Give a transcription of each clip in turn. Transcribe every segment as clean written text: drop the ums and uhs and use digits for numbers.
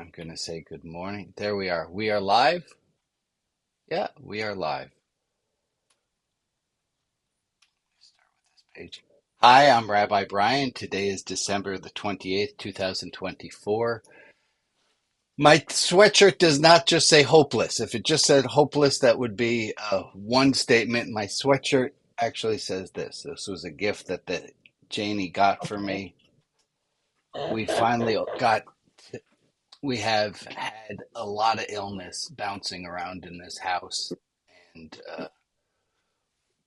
I'm going to say good morning. There we are. We are live? Yeah, we are live. Start with this page. Hi, I'm Rabbi Brian. Today is December the 28th, 2024. My sweatshirt does not just say hopeless. If it just said hopeless, that would be one statement. My sweatshirt actually says this. This was a gift that Janie got for me. We finally got we have had a lot of illness bouncing around in this house, and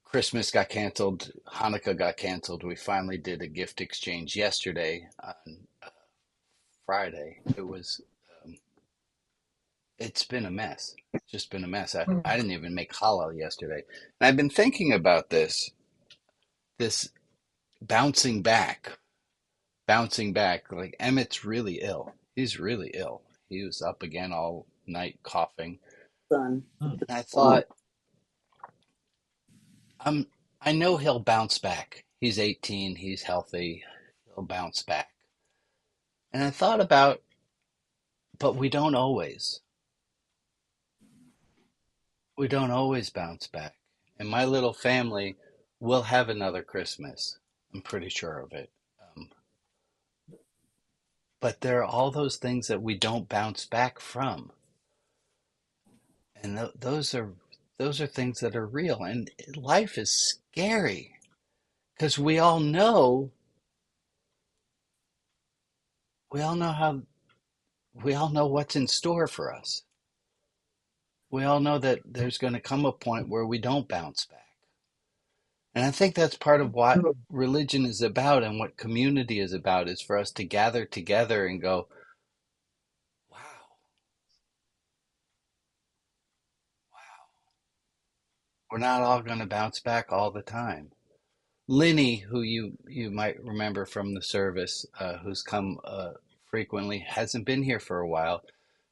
Christmas got canceled, Hanukkah got canceled. We finally did a gift exchange yesterday on Friday. Um, it's been a mess. It's just been a mess. I didn't even make challah yesterday. And I've been thinking about this bouncing back. Like Emmett's really ill. He's really ill. He was up again all night coughing. Son. And I thought, I'm I know he'll bounce back. He's 18, he's healthy, he'll bounce back. And I thought about, but we don't always. We don't always bounce back. And my little family will have another Christmas. I'm pretty sure of it. Um, but there are all those things that we don't bounce back from. And those are things that are real. And life is scary because we all know how we all know what's in store for us. We all know that there's going to come a point where we don't bounce back. And I think that's part of what religion is about and what community is about is for us to gather together and go, wow, wow, we're not all going to bounce back all the time. Linny, who you might remember from the service, who's come frequently, hasn't been here for a while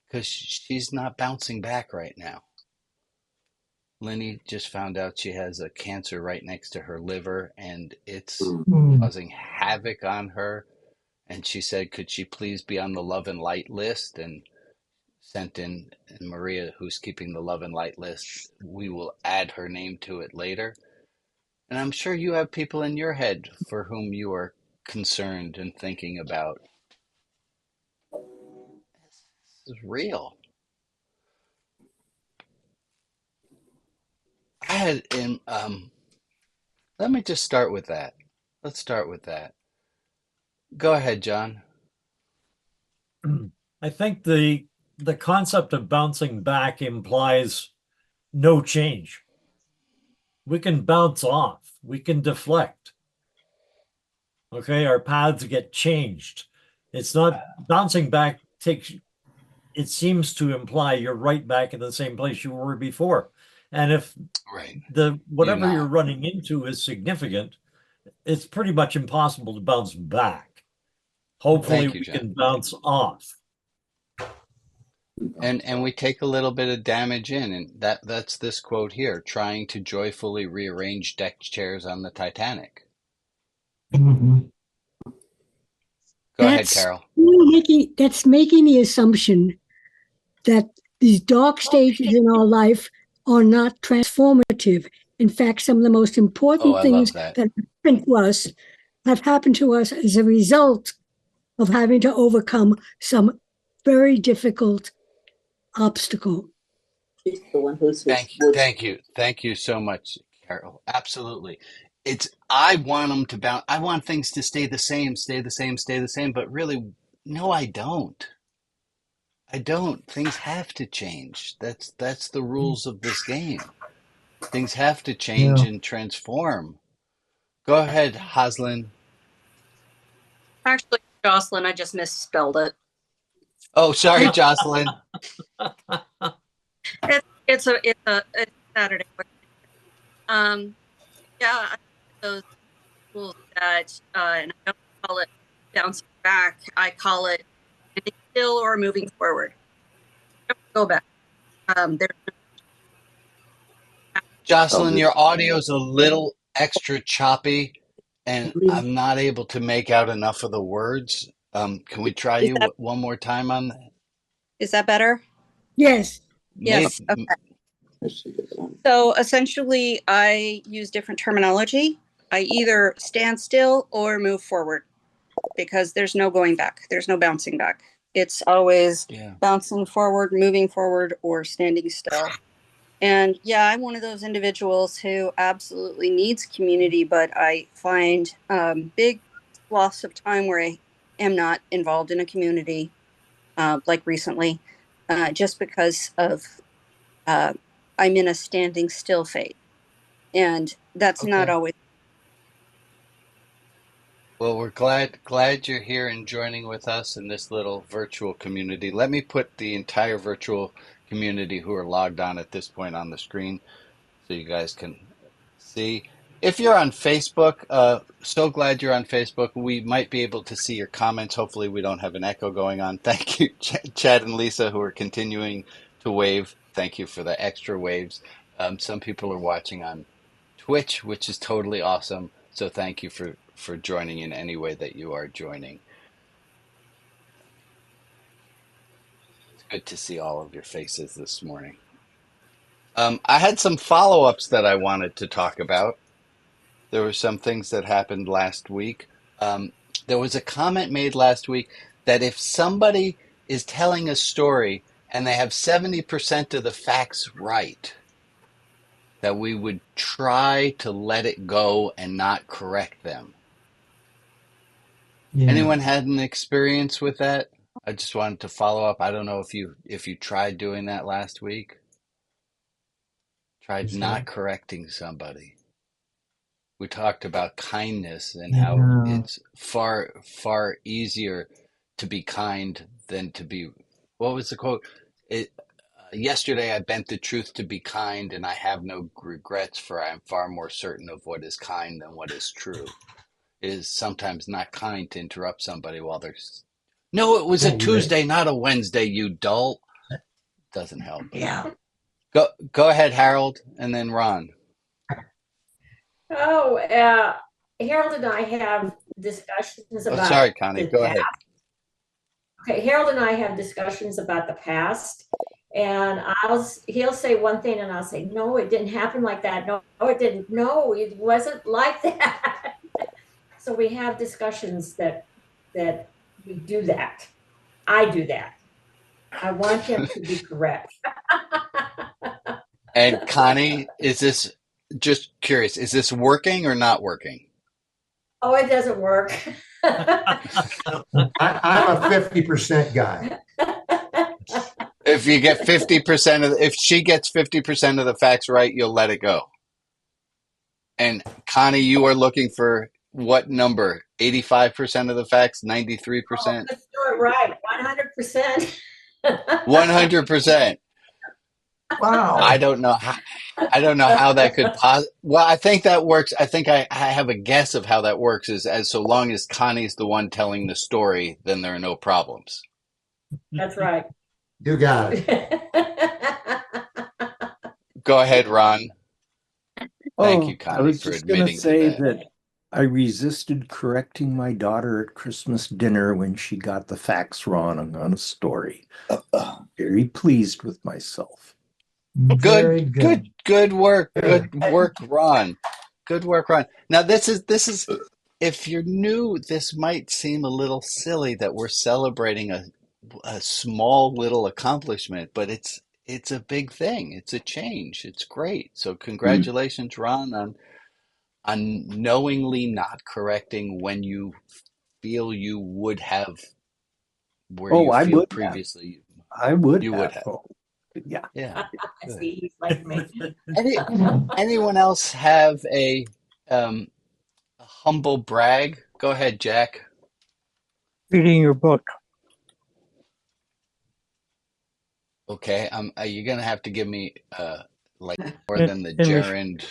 because she's not bouncing back right now. Lenny just found out she has a cancer right next to her liver and it's causing havoc on her. And she said, could she please be on the Love and Light list? And sent in, and Maria, who's keeping the Love and Light list, we will add her name to it later. And I'm sure you have people in your head for whom you are concerned and thinking about. This is real. I had in let me just start with that. Let's start with that. Go ahead, John. I think the concept of bouncing back implies no change. We can bounce off, we can deflect. Okay, our paths get changed. It's not bouncing back takes it seems to imply you're right back in the same place you were before. And if Right. whatever you're running into is significant, it's pretty much impossible to bounce back. Hopefully You, we John. can bounce off. And we take a little bit of damage in, and that's this quote here, trying to joyfully rearrange deck chairs on the Titanic. Mhm. Go ahead, Carol. That's making the assumption that these dark stages in our life are not transformative. In fact, some of the most important I things love that. that happened to us have happened to us as a result of having to overcome some very difficult obstacle. She's the one who's Thank you so much, Carol. Absolutely. I want them to bounce. I want things to stay the same, stay the same, stay the same. But really, no, I don't. I don't. Things have to change. That's the rules of this game. Things have to change Yeah. and transform. Go ahead, Haslin. Actually, Jocelyn, I just misspelled it. Oh, sorry, Jocelyn. It's Saturday. Yeah, those tools that, and I don't call it bouncing back. I call it standing still or moving forward. Don't go back. Jocelyn, your audio's a little extra choppy, and I'm not able to make out enough of the words. Can we try you one more time on that? Is that better? Yes. Yes. Okay. So essentially, I use different terminology. I either stand still or move forward because there's no going back. There's no bouncing back. It's always bouncing forward, moving forward, or standing still. And yeah, I'm one of those individuals who absolutely needs community, but I find big swaths of time where I am not involved in a community, like recently, just because of I'm in a standing still phase. And that's not always. Well, we're glad you're here and joining with us in this little virtual community. Let me put the entire virtual community who are logged on at this point on the screen so you guys can see. If you're on Facebook, so glad you're on Facebook. We might be able to see your comments. Hopefully, we don't have an echo going on. Thank you, Chad and Lisa, who are continuing to wave. Thank you for the extra waves. Some people are watching on Twitch, which is totally awesome. So thank you for joining in any way that you are joining. It's good to see all of your faces this morning. I had some follow-ups that I wanted to talk about. There were some things that happened last week. There was a comment made last week that if somebody is telling a story and they have 70% of the facts right, that we would try to let it go and not correct them. Yeah. Anyone had an experience with that? I just wanted to follow up. I don't know if you tried doing that last week. Tried not correcting somebody. We talked about kindness and how Yeah. it's far easier to be kind than to be. What was the quote? Yesterday I bent the truth to be kind, and I have no regrets, for I am far more certain of what is kind than what is true. It is sometimes not kind to interrupt somebody while they're. No, it was a Tuesday, not a Wednesday, you dolt. Doesn't help. Yeah. Go ahead, Harold, and then Ron. Oh, Harold and I have discussions about sorry, Connie. the Go past. ahead. Okay, Harold and I have discussions about the past, and he'll say one thing, and I'll say, no, it didn't happen like that. No, it didn't. No, it wasn't like that. So we have discussions that we do that. I do that. I want him to be correct. And Connie, is this, just curious, is this working or not working? Oh, it doesn't work. I'm a 50% guy. If you get 50% if she gets 50% of the facts right, you'll let it go. And Connie, you are looking for what number? 85% of the facts, 93%? Oh, let's do it right. 100%. 100%. Wow. I don't know how that could well, I think that works. I think I have a guess of how that works is as so long as Connie's the one telling the story, then there are no problems. That's right. You got it. Go ahead, Ron. Thank you, I Connie, was for just going to admitting say to that. that I resisted correcting my daughter at Christmas dinner when she got the facts wrong on a story. Very pleased with myself. Very Good work. Good work, Ron. Good work, Ron. Now this is if you're new, this might seem a little silly that we're celebrating a small little accomplishment, but it's a big thing. It's a change. It's great. So congratulations, Ron, on knowingly not correcting when you feel you would have where you I feel would previously have. I would you have. would have. Oh, yeah. Yeah. See, he's like me. Anyone else have a humble brag? Go ahead, Jack. Reading your book. Okay, you're gonna have to give me like more In, than the in, gerund.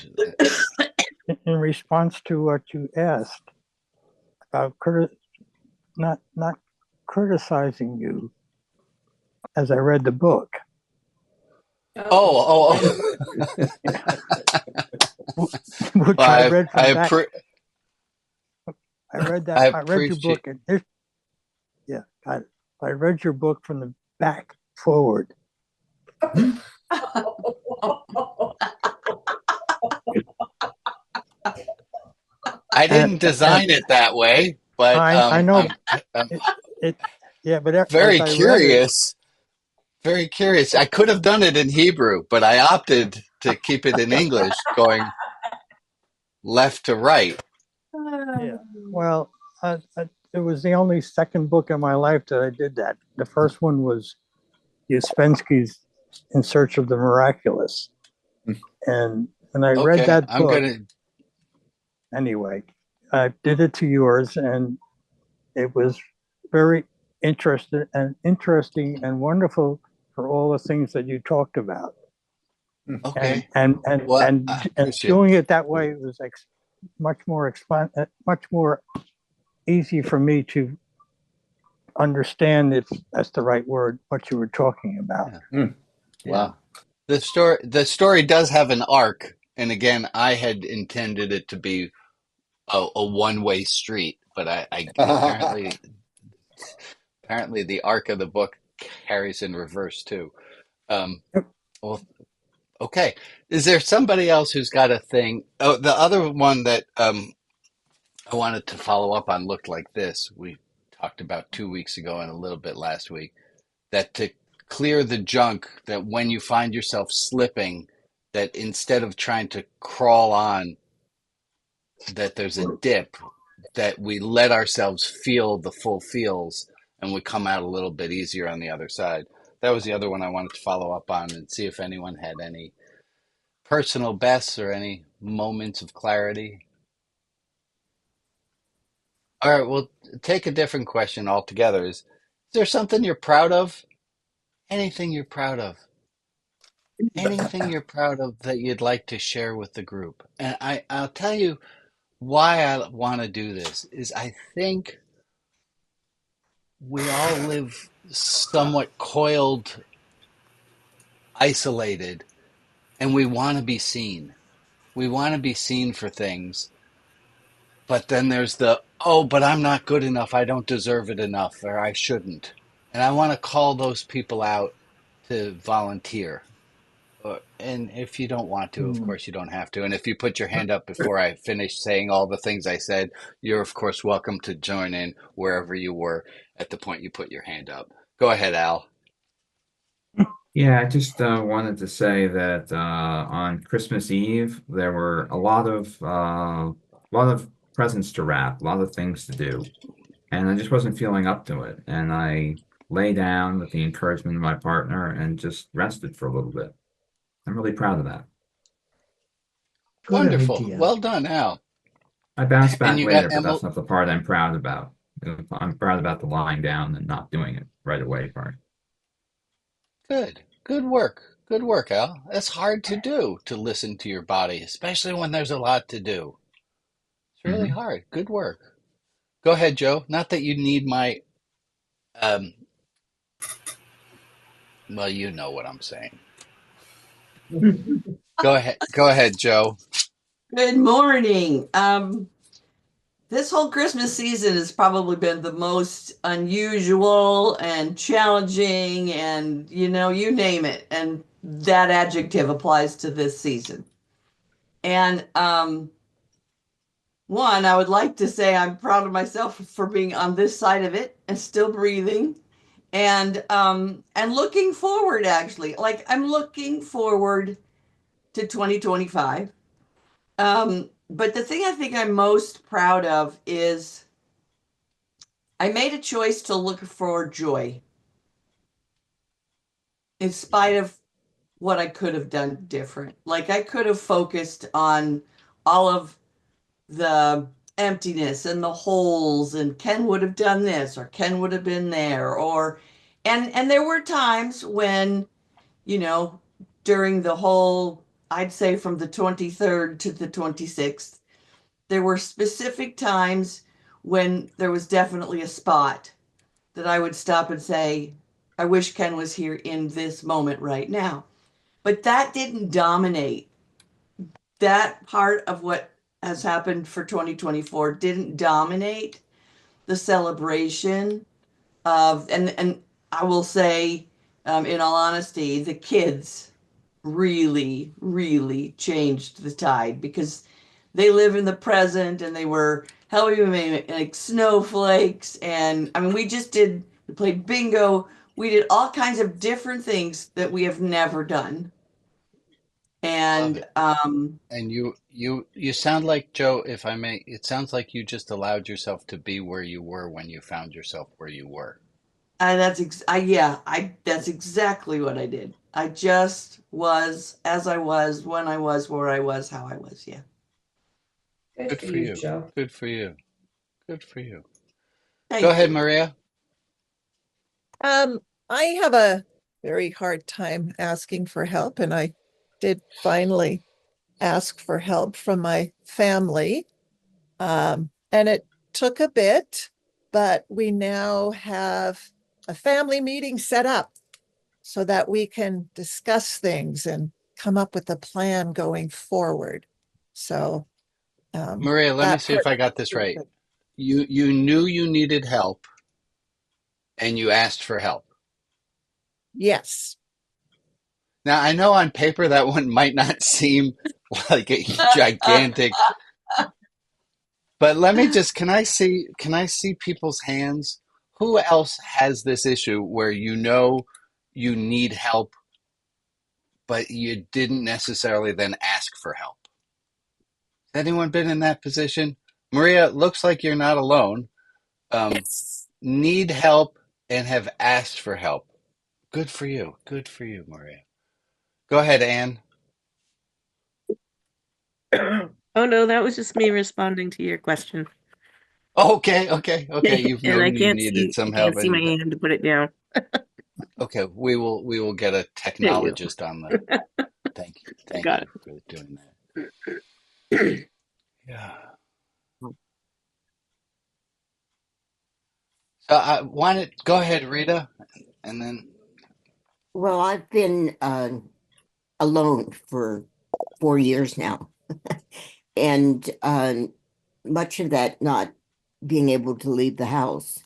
in response to what you asked about not criticizing you as I read the book. Which I read from back. I read that. I read your book, and I read your book from the back forward. I didn't design it that way, but I know. I'm Yeah, but very as I read it, curious. Very curious. I could have done it in Hebrew, but I opted to keep it in English, going left to right. yeah. Well, it was the only second book in my life that I did that. The first one was Uspensky's In Search of the Miraculous. And when I read that I'm book, gonna. anyway, I did it to yours, and it was very interesting and wonderful for all the things that you talked about. Okay. And Well, I appreciate it. doing it that way was much more easy for me to understand, if that's the right word, what you were talking about. Yeah. Wow. The story does have an arc, and again, I had intended it to be a one-way street, but I apparently the arc of the book carries in reverse too. Well, okay. Is there somebody else who's got a thing? Oh, the other one that I wanted to follow up on looked like this. We talked about 2 weeks ago and a little bit last week, that to clear the junk, that when you find yourself slipping, that instead of trying to crawl on, that there's a dip, that we let ourselves feel the full feels and we come out a little bit easier on the other side. That was the other one I wanted to follow up on and see if anyone had any personal bests or any moments of clarity. All right, we'll take a different question altogether. Is there something you're proud of? Anything you're proud of? Anything you're proud of that you'd like to share with the group? And I'll tell you why I want to do this is I think we all live somewhat coiled, isolated, and we want to be seen. We want to be seen for things. But then there's but I'm not good enough. I don't deserve it enough, or I shouldn't. And I want to call those people out to volunteer. And if you don't want to, of course, you don't have to. And if you put your hand up before I finish saying all the things I said, you're, of course, welcome to join in wherever you were at the point you put your hand up. Go ahead, Al. Yeah, I just wanted to say that on Christmas Eve there were a lot of presents to wrap, a lot of things to do, and I just wasn't feeling up to it. And I lay down with the encouragement of my partner and just rested for a little bit. I'm really proud of that. Wonderful. Well done, Al. I bounced And back you got later, but that's not the part I'm proud about. I'm proud about the lying down and not doing it right away part. Good. Good work. Good work, Al. That's hard to do, to listen to your body, especially when there's a lot to do. It's really hard. Good work. Go ahead, Joe. Not that you need my, well, you know what I'm saying. Go ahead. Go ahead, Joe. Good morning. This whole Christmas season has probably been the most unusual and challenging, and you name it, and that adjective applies to this season. And one, I would like to say I'm proud of myself for being on this side of it and still breathing, and looking forward. Actually, like, I'm looking forward to 2025. But the thing I think I'm most proud of is I made a choice to look for joy in spite of what I could have done different. Like, I could have focused on all of the emptiness and the holes, and Ken would have done this, or Ken would have been there, and there were times when, during the whole, I'd say from the 23rd to the 26th, there were specific times when there was definitely a spot that I would stop and say, I wish Ken was here in this moment right now. But that didn't dominate. That part of what has happened for 2024 didn't dominate the celebration of, and I will say, in all honesty, the kids really, really changed the tide because they live in the present and they were helping me make like snowflakes. And I mean, we played bingo. We did all kinds of different things that we have never done. Love And it. And you sound like, Joe, if I may, it sounds like you just allowed yourself to be where you were when you found yourself where you were. that's exactly what I did. I just was as I was, when I was, where I was, how I was. Yeah. Good Good for for you, you. Joe. Good for you. Good for you. Go Thank ahead, you. Maria. I have a very hard time asking for help, and I did finally ask for help from my family. And it took a bit, but we now have a family meeting set up so that we can discuss things and come up with a plan going forward. So Maria, let me that see if part, I got this right. You knew you needed help and you asked for help. yes. Now, I know on paper that one might not seem like a gigantic, but let me just, can I see people's hands? Who else has this issue where you know you need help, but you didn't necessarily then ask for help? Has anyone been in that position? Maria, it looks like you're not alone. Um, Yes. need help and have asked for help. Good for you. Good for you, Maria. Go ahead, Anne. Oh no, that was just me responding to your question. Okay, okay, okay. You've And known you needed I some can't help, see and my you got. hand to put it down. Okay, we will get a There you technologist on the. I Thank got you for doing that. it. Yeah. So I wanted. Go ahead, Rita, and then. Well, I've been alone for 4 years now, and much of that not being able to leave the house.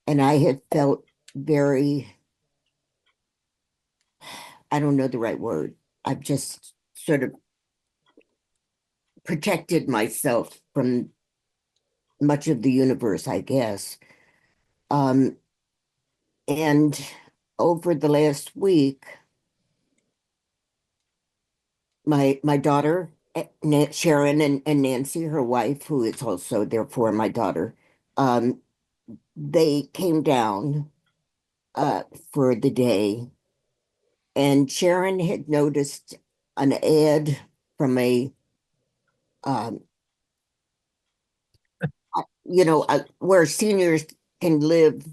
And I had felt very, I don't know the right word. I've just sort of protected myself from much of the universe, I guess. Um, and over the last week, my daughter, Sharon and Nancy, her wife, who is also therefore my daughter, um, they came down uh, for the day, and Sharon had noticed an ad from a um, where seniors can live.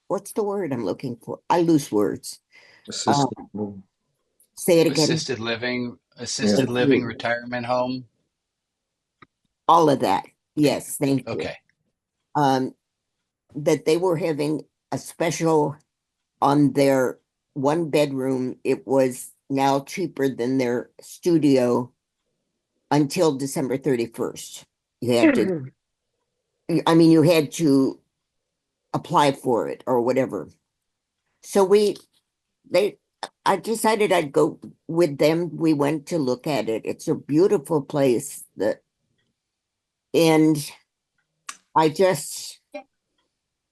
What's the word I'm looking for? I lose words. Uh, Assisted. say it again. Assisted living retirement home. All of that. Yes, thank you. Okay. Um, that they were having a special on their one bedroom. It was now cheaper than their studio until December 31st. You had to, I mean, you had to apply for it or whatever. So they, I decided I'd go with them. We went to look at it. It's a beautiful place. And I just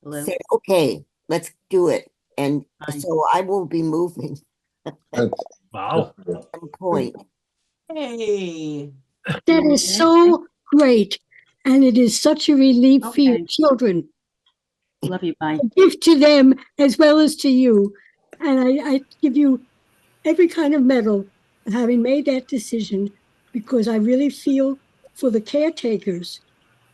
Hello. said, okay, let's do it. And Hi. so I will be moving at Wow. some point. Hey. That is so great. And it is such a relief for your Okay. children. Love you. Bye. A gift to them as well as to you. And I give you every kind of medal for having made that decision because I really feel for the caretakers.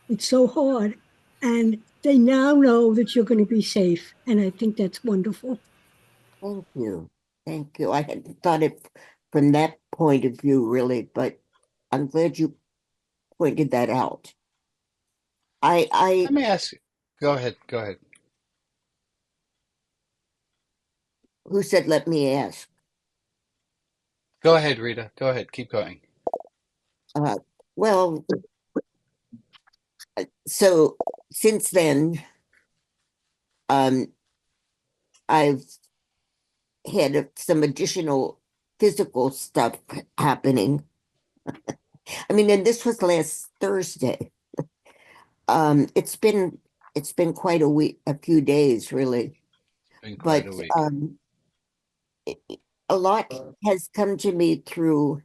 It's so hard. And they now know that you're going to be safe. And I think that's wonderful. Thank you. Thank you. I hadn't thought it from that point of view, really, but I'm glad you pointed that out. Let me ask you. Go ahead. Go ahead. Who said, let me ask? Go ahead, Rita. Go ahead. Keep going. Uh, well, so since then, um, I've had some additional physical stuff happening. I mean, and this was last Thursday. It's been quite a week, a few days really, Been quite but a week. A lot has come to me through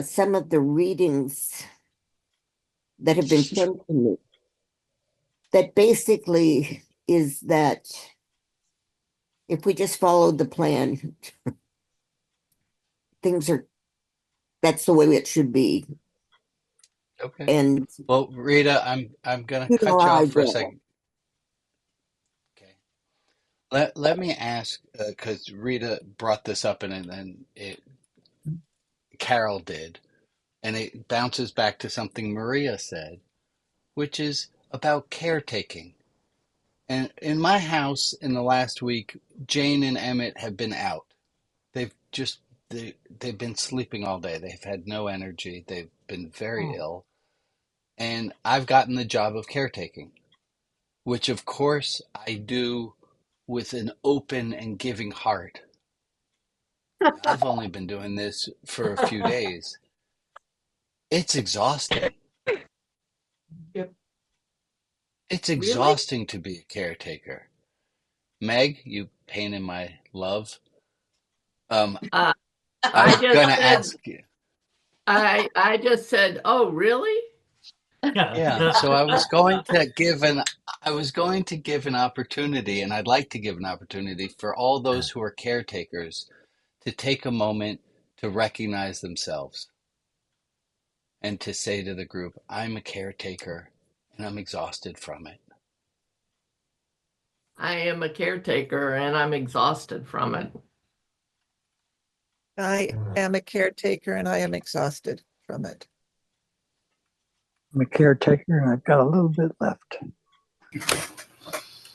some of the readings that have been sent to me. That basically is that if we just followed the plan, that's the way it should be. Okay. And Well, Rita, I'm gonna you know cut you how I off for a feel. second. Okay. Let me ask, because Rita brought this up and then Carol did, and it bounces back to something Maria said, which is about caretaking. And in my house in the last week, Jane and Emmett have been out. They've just they've been sleeping all day. They've had no energy. They've been very ill. And I've gotten the job of caretaking, which of course I do with an open and giving heart. I've only been doing this for a few days. It's exhausting. Yep. It's Really? exhausting to be a caretaker. Meg, you pain in my love. I I was just gonna said, ask you. I just said, oh, really? Yeah, so I was going to give an opportunity, and I'd like to give an opportunity for all those who are caretakers to take a moment to recognize themselves and to say to the group, I'm a caretaker and I'm exhausted from it. I am a caretaker and I'm exhausted from it. I am a caretaker and I am exhausted from it. I'm a caretaker and I've got a little bit left.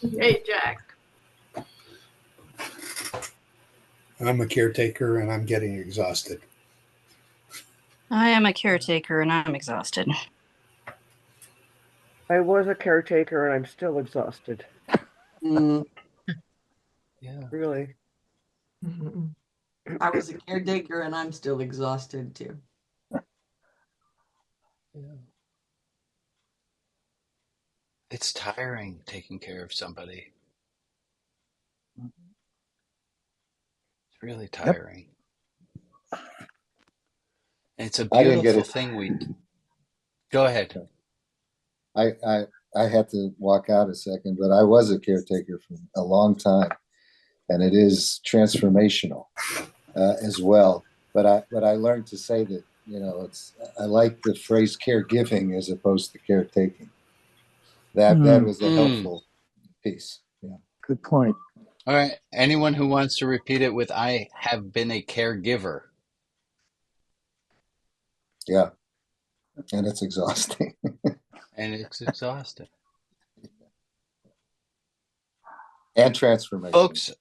Hey, Jack. I'm a caretaker and I'm getting exhausted. I am a caretaker and I'm exhausted. I was a caretaker and I'm still exhausted. Mm, Yeah. Really. I was a caretaker and I'm still exhausted too. Yeah. It's tiring taking care of somebody. It's really tiring. And it's a I didn't get beautiful it. thing we go ahead. I had to walk out a second, but I was a caretaker for a long time, and it is transformational as well. But I learned to say that I like the phrase caregiving as opposed to caretaking. That was a helpful piece. Yeah. Good point. All right. Anyone who wants to repeat it with I have been a caregiver. Yeah. And it's exhausting. And it's exhausting. And transformation. Folks,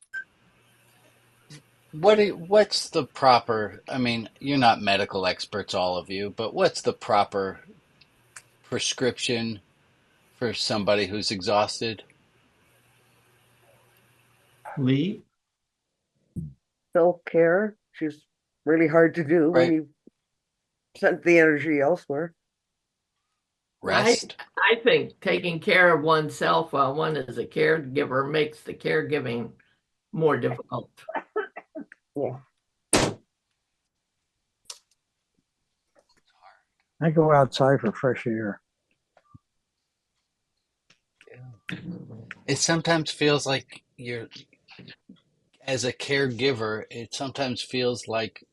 what's the proper, I mean, you're not medical experts, all of you, but what's the proper prescription for somebody who's exhausted? Sleep. Self-care, which is really hard to do when Right. you sent the energy elsewhere. Rest. I think taking care of oneself while one is a caregiver makes the caregiving more difficult. Yeah. I go outside for fresh air. It sometimes feels like as a caregiver, it sometimes feels like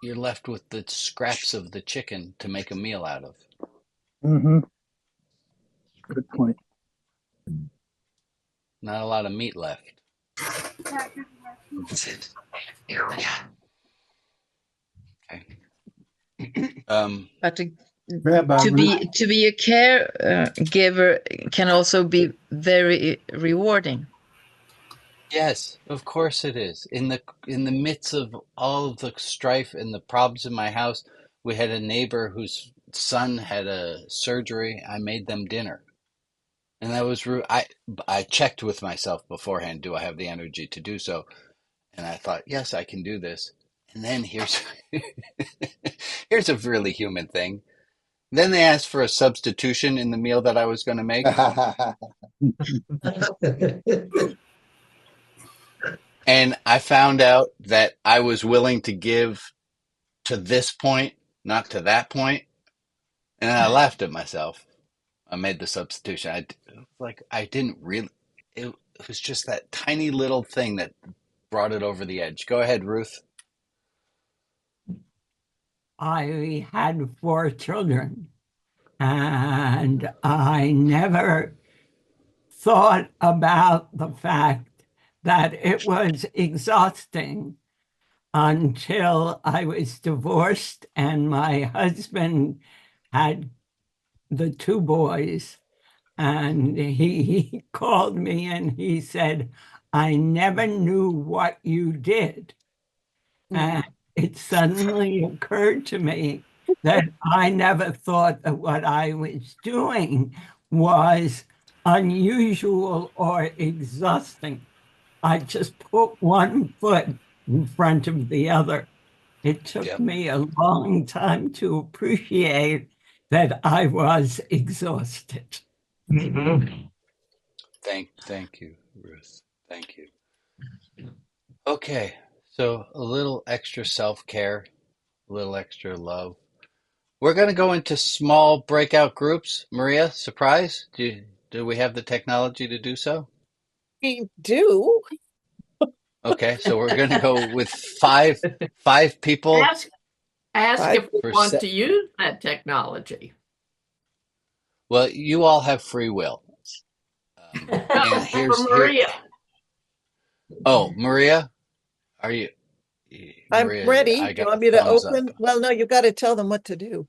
you're left with the scraps of the chicken to make a meal out of. Mm-hmm. Good point. Not a lot of meat left. Okay. But to be a caregiver can also be very rewarding. Yes, of course it is. In the midst of all of the strife and the problems in my house, we had a neighbor whose son had a surgery. I made them dinner. And that was I checked with myself beforehand, do I have the energy to do so? And I thought, yes, I can do this. And then here's here's a really human thing. Then they asked for a substitution in the meal that I was going to make. And I found out that I was willing to give to this point, not to that point. And I laughed at myself. I made the substitution. I didn't really, it was just that tiny little thing that brought it over the edge. Go ahead, Ruth. I had 4 children, and I never thought about the fact that it was exhausting until I was divorced and my husband had the 2 boys. And he called me and he said, I never knew what you did. And it suddenly occurred to me that I never thought that what I was doing was unusual or exhausting. I just put one foot in front of the other. It took me a long time to appreciate that I was exhausted. Thank you, Ruth. Thank you. Okay, so a little extra self-care, a little extra love. We're going to go into small breakout groups. Maria, surprise? Do we have the technology to do so? We do. Okay, so we're going to go with five people. Ask if we For want to use that technology. Well, you all have free will. And here's Maria. Oh, Maria, are you? Maria, I'm ready. I Do you got want a me to thumbs open? up. Well, no, you got to tell them what to do.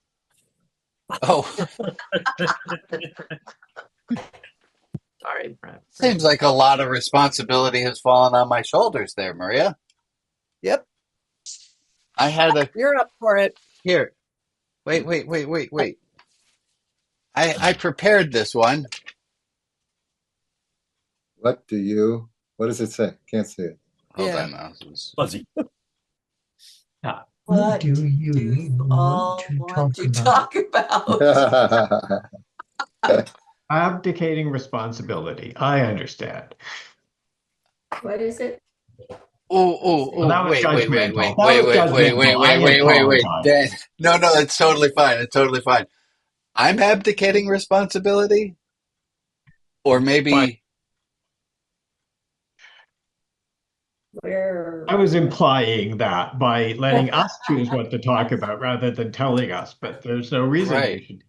Oh, sorry, Brent. Seems like a lot of responsibility has fallen on my shoulders there, Maria. Yep. I had a. You're up for it. Here. Wait. I prepared this one. What does it say? Can't see it. Hold on now. Fuzzy. What do you all want to talk about? Abdicating responsibility. I understand. What is it? Oh, That was wait. judgmental. That was judgmental. I Wait. apologize. No, it's totally fine. It's totally fine. I'm abdicating responsibility? Or maybe. I was implying that by letting us choose what to talk about rather than telling us, but there's no reason Right. you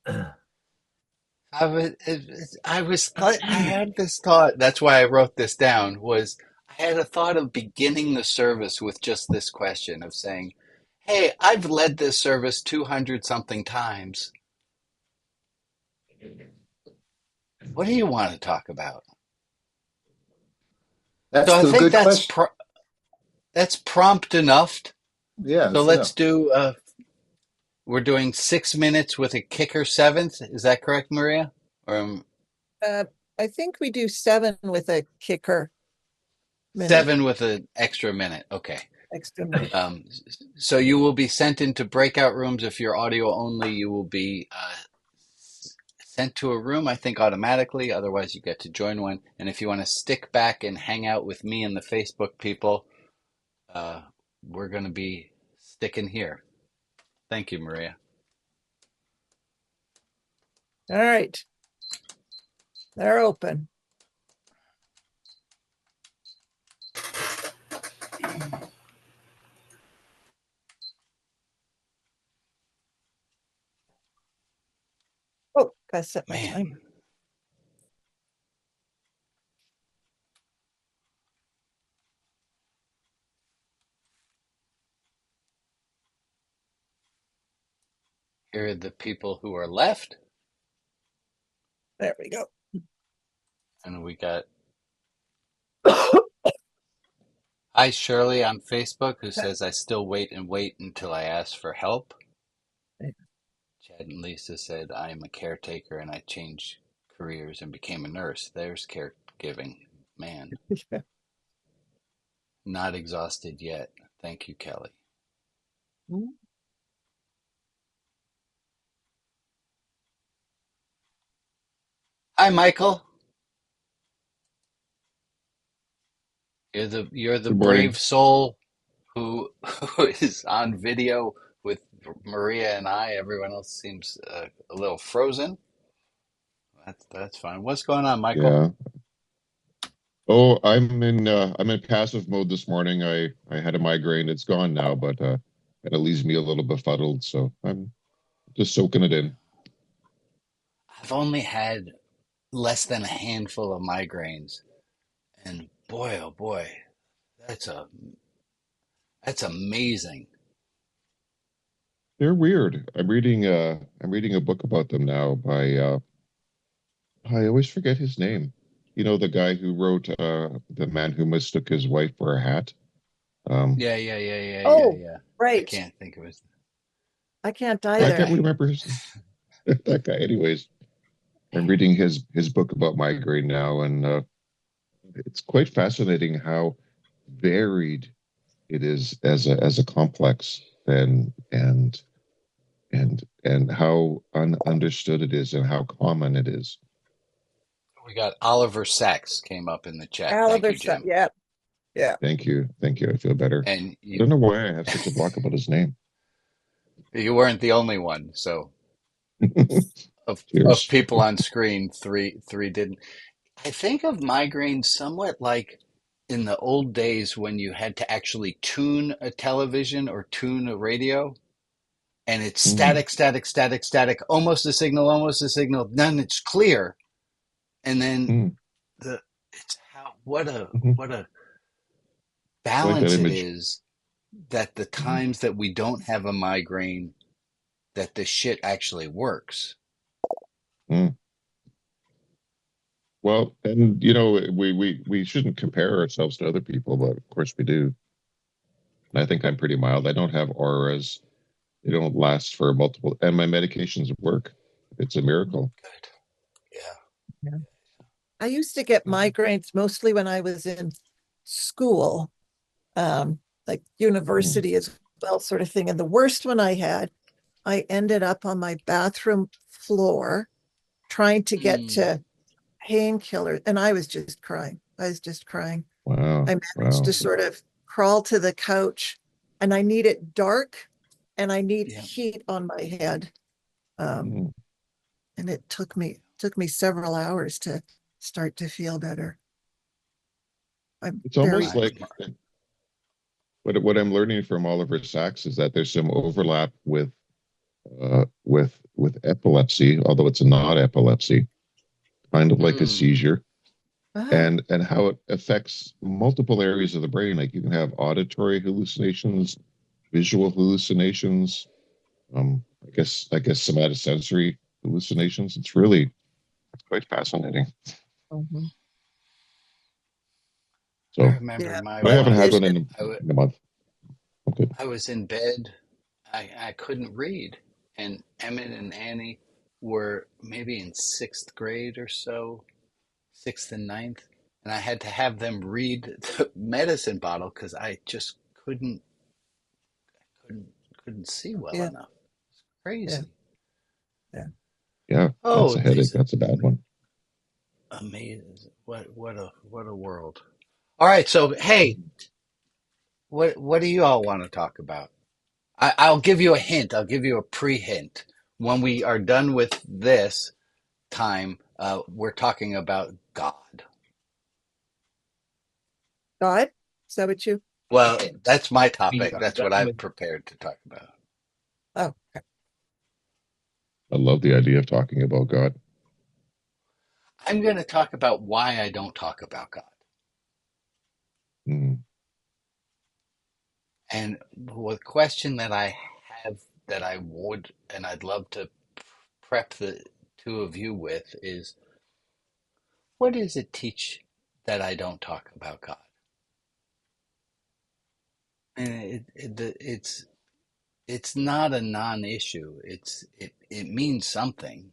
should. I had this thought. That's why I wrote this down. I had a thought of beginning the service with just this question of saying, "Hey, I've led this service 200 something times. What do you want to talk about?" That's So I a think good question. that's prompt enough. Yeah. So let's do. We're doing 6 minutes with a kicker 7th. Is that correct, Maria? Or I think we do 7 with a kicker. 7 with an extra minute. Okay. Extra minute. So you will be sent into breakout rooms. If you're audio only, you will be sent to a room, I think, automatically. Otherwise, you get to join one. And if you want to stick back and hang out with me and the Facebook people, we're going to be sticking here. Thank you, Maria. All right. They're open. Oh, gotta set my timer. Here are the people who are left. There we go. And we got Hi Shirley on Facebook, who says, I still wait until I ask for help. Chad and Lisa said, I am a caretaker and I changed careers and became a nurse. There's caregiving. Man. Not exhausted yet. Thank you, Kelly. Hi, Michael. You're the Good morning. brave soul who is on video with Maria and I. Everyone else seems a little frozen. That's fine. What's going on, Michael? Yeah. Oh, I'm in passive mode this morning. I had a migraine. It's gone now, but and it leaves me a little befuddled, so I'm just soaking it in. I've only had less than a handful of migraines, and boy, oh boy, that's a that's amazing. They're weird. I'm reading a book about them now by I always forget his name. You know, the guy who wrote The Man Who Mistook His Wife for a Hat. Oh, Yeah. I right. can't think of his. I can't I either. can't remember his that guy. Anyways, I'm reading his book about migraine now, and it's quite fascinating how varied it is as a complex, and how ununderstood it is and how common it is. We got Oliver Sacks came up in the chat. Thank Oliver, you, Jim. yeah, yeah. Thank you. I feel better. And I don't know why I have such a block about his name. you weren't the only one. So of Cheers. people on screen, three didn't. I think of migraines somewhat like in the old days when you had to actually tune a television or tune a radio, and it's static, static, static, static, almost a signal, then it's clear, and then the it's how what a I like that balance it image. is that the times that we don't have a migraine, that the shit actually works. Mm. Well, and you know, we shouldn't compare ourselves to other people, but of course we do. And I think I'm pretty mild. I don't have auras. They don't last for multiple, and my medications work. It's a miracle. Yeah. I used to get migraines mostly when I was in school, like university as well, sort of thing. And the worst one I had, I ended up on my bathroom floor trying to get to painkillers, and I was just crying. Wow. I managed to sort of crawl to the couch, and I need it dark, and I need heat on my head. And it took me several hours to start to feel better. It's almost like what I'm learning from Oliver Sacks is that there's some overlap with epilepsy, although it's not epilepsy, kind of like a seizure, and how it affects multiple areas of the brain. Like you can have auditory hallucinations, visual hallucinations, I guess somatosensory hallucinations. It's quite fascinating. So I remember I haven't had one in a month. Okay. I was in bed. I couldn't read. And Emmett and Annie were maybe in sixth grade or so, sixth and ninth. And I had to have them read the medicine bottle because I just couldn't see well enough. It's crazy. Yeah, that's a headache. That's a bad one. Amazing. What a world. All right, so hey, what do you all want to talk about? I'll give you a hint. I'll give you a pre-hint. When we are done with this time, we're talking about God. God? Is that what you? Well, that's my topic. That's what I've prepared to talk about. Oh, okay. I love the idea of talking about God. I'm going to talk about why I don't talk about God. And the question that I have that I would, and I'd love to prep the two of you with is, what does it teach that I don't talk about God? And it's not a non-issue. It means something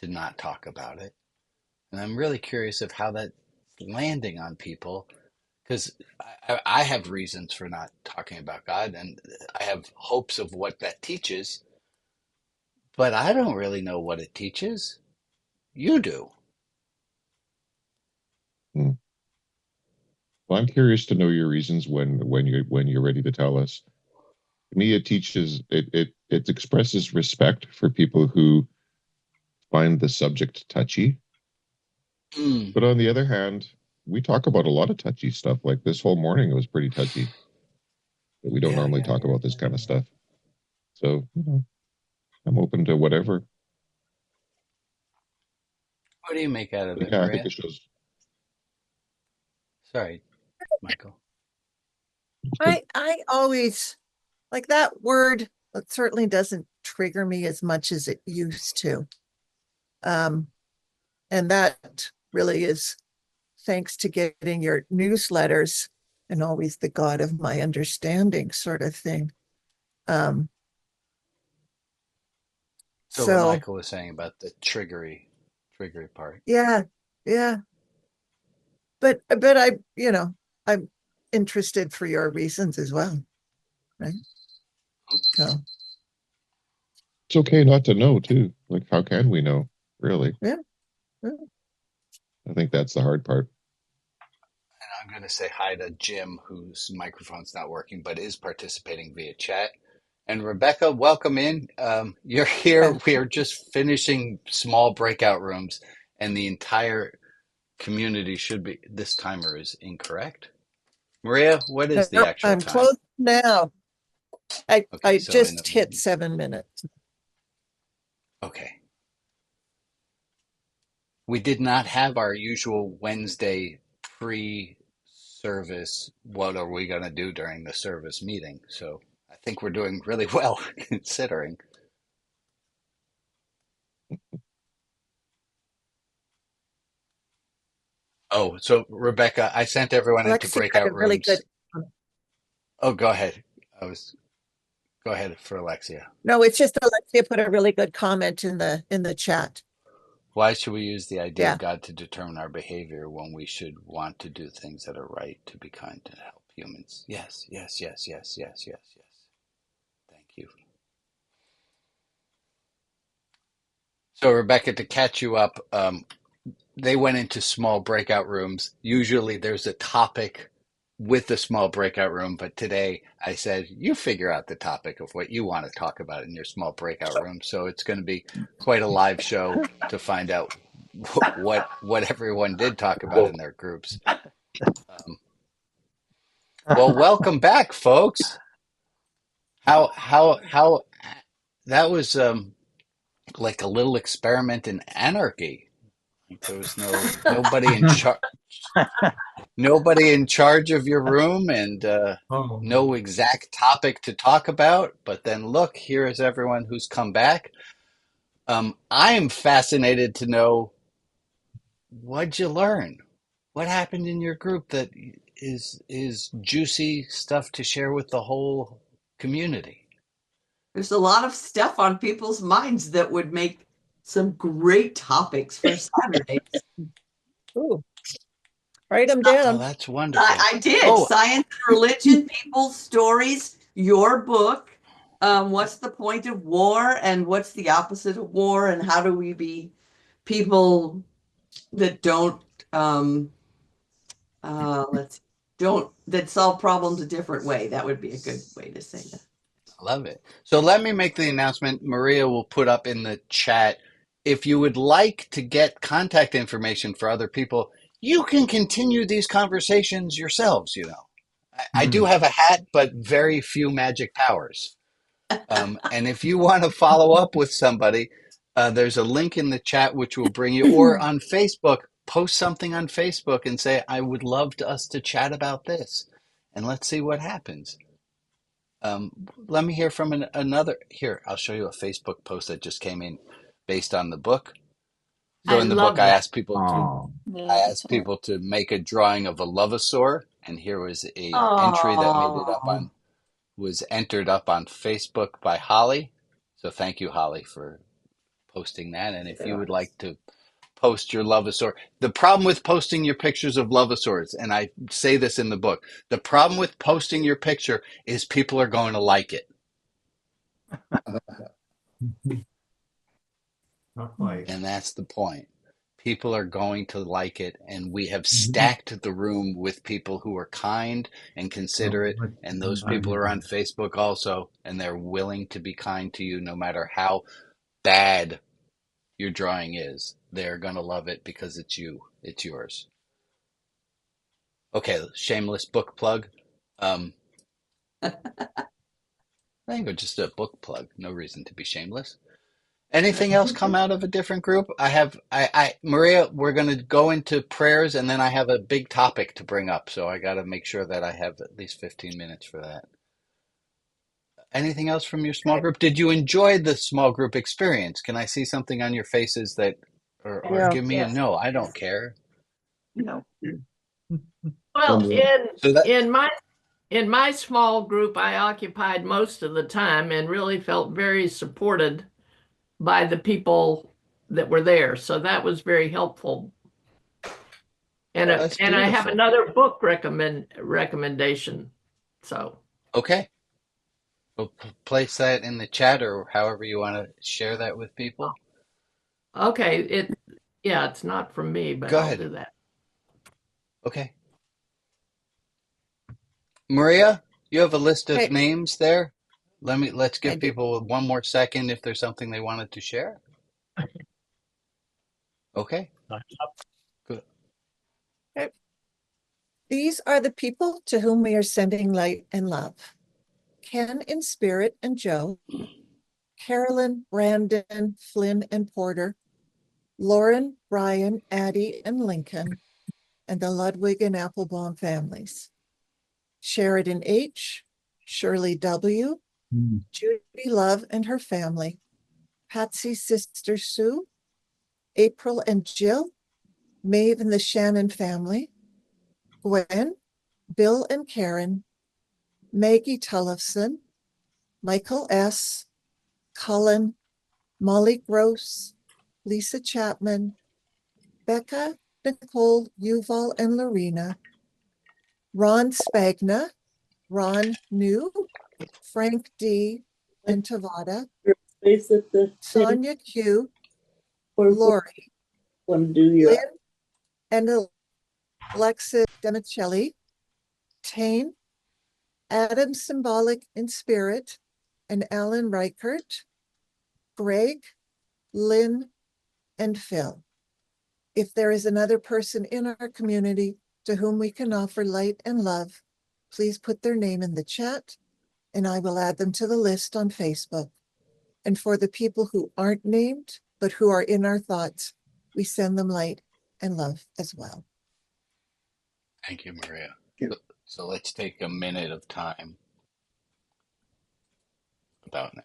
to not talk about it. And I'm really curious of how that's landing on people, because I have reasons for not talking about God, and I have hopes of what that teaches, but I don't really know what it teaches. You do. Hmm. Well, I'm curious to know your reasons when you're ready to tell us. To me, it teaches it expresses respect for people who find the subject touchy. Mm. But on the other hand, we talk about a lot of touchy stuff. Like this whole morning, it was pretty touchy. But we don't normally talk about this kind of stuff. So, I'm open to whatever. What do you make out of But it, yeah, I think Maria? it shows. Sorry, Michael. I always like that word. It certainly doesn't trigger me as much as it used to. And that really is thanks to getting your newsletters and always the God of my understanding sort of thing. So what So Michael was saying about the triggery part. yeah, yeah. But I'm interested for your reasons as well. Right. So It's okay not to know too. Like, how can we know? Really? yeah. I think that's the hard part. And I'm going to say hi to Jim, whose microphone's not working, but is participating via chat. And Rebecca, welcome in. You're here. Yeah. We are just finishing small breakout rooms, and the entire community should be. This timer is incorrect. Maria, what is the Nope, actual I'm time? close now. I Okay, so just hit 7 minutes. Okay. We did not have our usual Wednesday pre-service. What are we going to do during the service meeting? So I think we're doing really well considering. Oh, so Rebecca, I sent everyone into Alexia had breakout a really good. rooms. Oh, go ahead. Go ahead for Alexia. No, it's just Alexia put a really good comment in the chat. Why should we use the idea Yeah. of God to determine our behavior when we should want to do things that are right, to be kind, to help humans? Yes, yes, yes, yes, yes, yes, yes. Thank you. So, Rebecca, to catch you up, they went into small breakout rooms. Usually there's a topic with the small breakout room, but today I said, you figure out the topic of what you want to talk about in your small breakout room. So it's going to be quite a live show to find out what everyone did talk about in their groups. Well, welcome back, folks. How that was like a little experiment in anarchy. There was nobody in charge. Nobody in charge of your room and no exact topic to talk about. But then look, here is everyone who's come back. I'm fascinated to know, what'd you learn? What happened in your group that is juicy stuff to share with the whole community? There's a lot of stuff on people's minds that would make some great topics for Saturdays. Ooh. Write them Oh, down. that's wonderful. I did. Oh, Science and religion, people's stories, your book. What's the point of war and what's the opposite of war, and how do we be people that don't that solve problems a different way? That would be a good way to say that. love it. So let me make the announcement. Maria will put up in the chat. If you would like to get contact information for other people, you can continue these conversations yourselves, you know. I do have a hat, but very few magic powers. And if you want to follow up with somebody, there's a link in the chat which will bring you, or on Facebook, post something on Facebook and say, I would love us to chat about this. And let's see what happens. Let me hear from another. Here, I'll show you a Facebook post that just came in based on the book. So in the book, I asked people to make a drawing of a Lovosaur, and here was a entry that was entered up on Facebook by Holly. So thank you, Holly, for posting that. And if you would like to post your Lovosaur. The problem with posting your pictures of Lovosaurs, and I say this in the book, the problem with posting your picture is people are going to like it. Not quite. And that's the point. People are going to like it, and we have stacked the room with people who are kind and considerate, and those people are on Facebook also, and they're willing to be kind to you no matter how bad your drawing is. They're going to love it because it's you. It's yours. Okay, shameless book plug. I think it's just a book plug. No reason to be shameless. Anything else come out of a different group? Maria, we're going to go into prayers, and then I have a big topic to bring up, so I got to make sure that I have at least 15 minutes for that. Anything else from your small group? Did you enjoy the small group experience? Can I see something on your faces that, or give me a no? I don't care. No. Well, So that, in my small group, I occupied most of the time and really felt very supported by the people that were there. So that was very helpful. And Oh, that's and I have beautiful. another book recommendation. So Okay. We'll place that in the chat or however you want to share that with people. okay, it's not from me, but Go I'll ahead. do that. Okay. Maria, you have a list of Okay. names there. Let's I give do. people one more second if there's something they wanted to share. Okay. Good. Okay. These are the people to whom we are sending light and love. Ken in spirit and Joe, Carolyn, Brandon, Flynn, and Porter, Lauren, Brian, Addie, and Lincoln, and the Ludwig and Applebaum families. Sheridan H., Shirley W., Judy Love and her family, Patsy's sister Sue, April and Jill, Maeve and the Shannon family, Gwen, Bill and Karen, Maggie Tullifson, Michael S., Cullen, Molly Gross, Lisa Chapman, Becca, Nicole, Yuval, and Lorena, Ron Spagna, Ron New, Frank D., and Tavada, Sonia Q., Lori, Lynn, and Alexa Demicelli, Tane, Adam Symbolic in Spirit, and Alan Reichert, Greg, Lynn, and Phil. If there is another person in our community to whom we can offer light and love, please put their name in the chat and I will add them to the list on Facebook. And for the people who aren't named, but who are in our thoughts, we send them light and love as well. Thank you, Maria. So let's take a minute of time about now.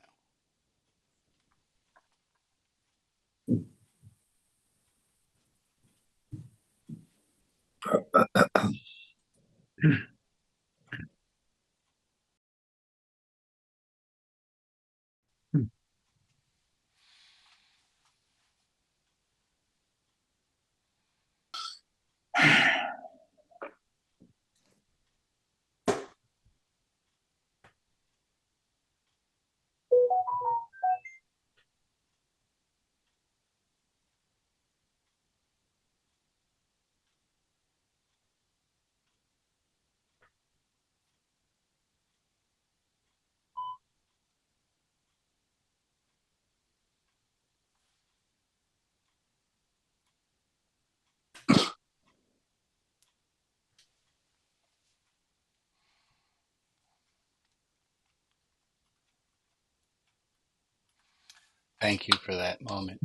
Thank you for that moment.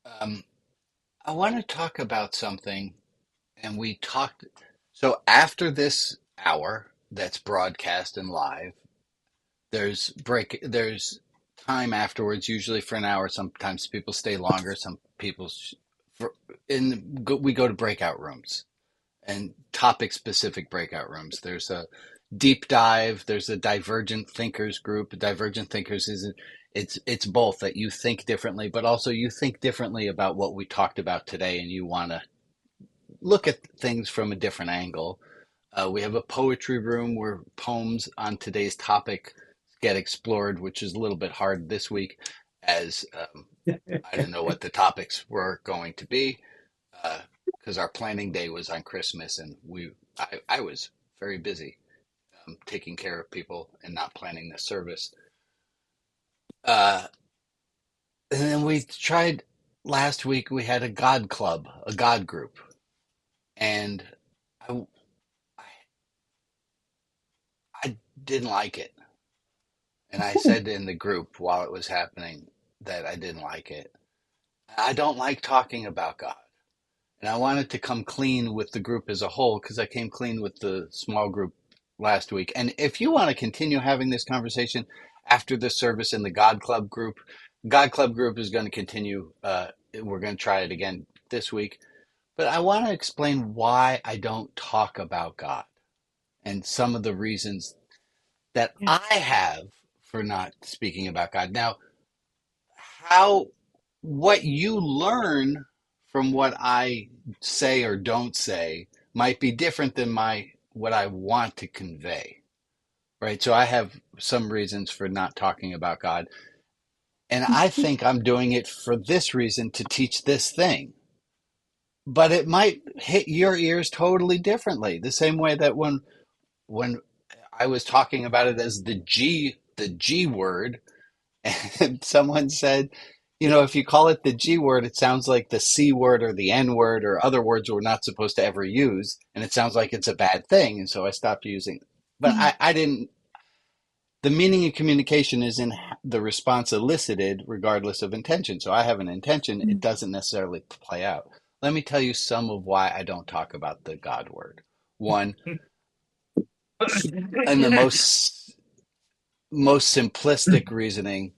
I want to talk about something, and we talked. So after this hour that's broadcast and live, there's time afterwards, usually for an hour. Sometimes people stay longer. Some people, we go to breakout rooms and topic specific breakout rooms. There's a deep dive. There's a divergent thinkers group. Divergent thinkers it's both that you think differently, but also you think differently about what we talked about today, and you want to look at things from a different angle. We have a poetry room where poems on today's topic get explored, which is a little bit hard this week, as I didn't know what the topics were going to be, because our planning day was on Christmas, and I was very busy taking care of people and not planning the service. And then we tried last week. We had a God club, a God group, and I I didn't like it. And I said in the group while it was happening that I didn't like it. I don't like talking about God. And I wanted to come clean with the group as a whole, because I came clean with the small group last week. And if you want to continue having this conversation after the service in the God Club group is going to continue. We're going to try it again this week. But I want to explain why I don't talk about God and some of the reasons that I have for not speaking about God. Now, what you learn from what I say or don't say might be different than what I want to convey, right? So I have some reasons for not talking about God, and I think I'm doing it for this reason, to teach this thing. But it might hit your ears totally differently. The same way that when I was talking about it as the G word, and someone said, if you call it the G word, it sounds like the C word or the N word or other words we're not supposed to ever use, and it sounds like it's a bad thing, and so I stopped using. But I didn't. The meaning of communication is in the response elicited, regardless of intention. So I have an intention; it doesn't necessarily play out. Let me tell you some of why I don't talk about the God word. One, and the most simplistic reasoning,